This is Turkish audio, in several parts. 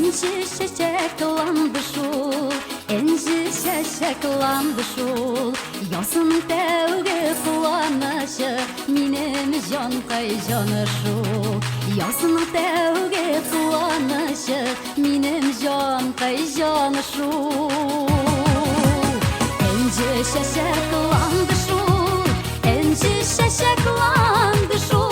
İnci şeşeklandı şul, inci şeşeklandı şul. Yasın tevge kullanışı, minim can kaycanı şul. Yasın tevge kullanışı, minim can kaycanı şul. İnci şeşeklandı şul, inci şeşeklandı şul.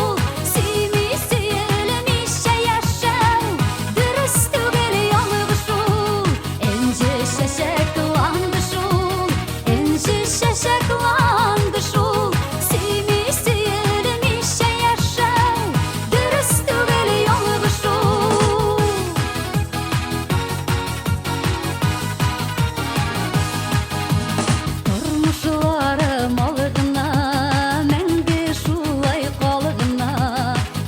Şeşeklandı şul, simisi elmişe yaşav, dürüstü geli yolgu şul. Turmuşlarım alığına, menge şulay qalığına.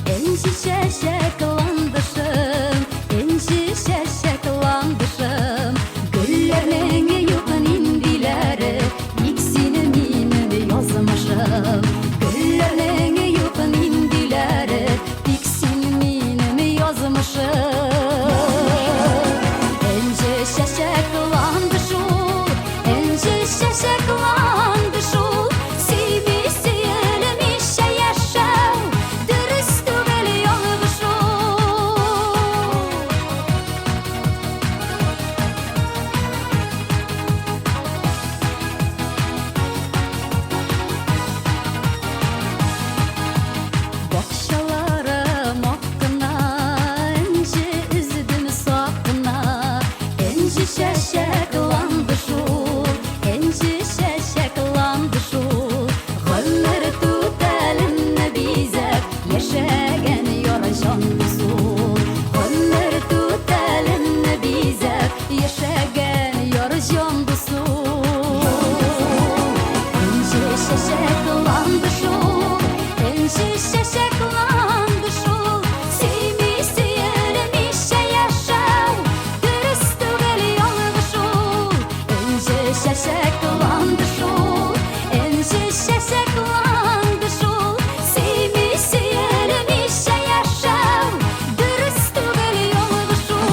Enci şeşeklandışım, enci şeşeklandışım. Güllerinin yuqun indileri, güllerinin yuqun indileri, diksin minimi yazmışım. Enci şeşeklandı şul, enci şeşeklandı şul. Simisi elmişe yaşav, dürüstü geli yolgu şul. Bakşalarım hakkına, enci üzüdüm sapına. Enci şeşeklandı şul, enci şeşeklandı şul. Gönleri tut elinle bizek, yaşagen yoraşandı sul. Gönleri tut elinle bizek, yaşagen yoraşandı sul. Enci şeşeklandı şul, enci şeşeklandı şul. Simisi elmişe yaşav, dürüstü geli yolgu şul. Enci şeşeklandı şul, enci şeşeklandı şul. Simisi elmişe yaşav, dürüstü geli yolgu şul.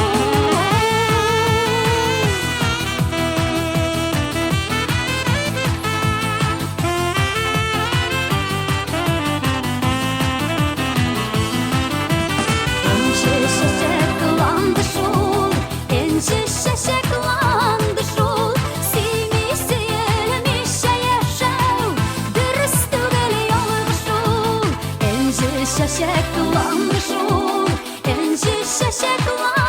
Enci şeşeklandı şul, enci şeşeklandı şul. Simisi elmişe yaşav, dürüstü geli yolgu şul. Enci şeşeklandı şul, enci şeşeklandı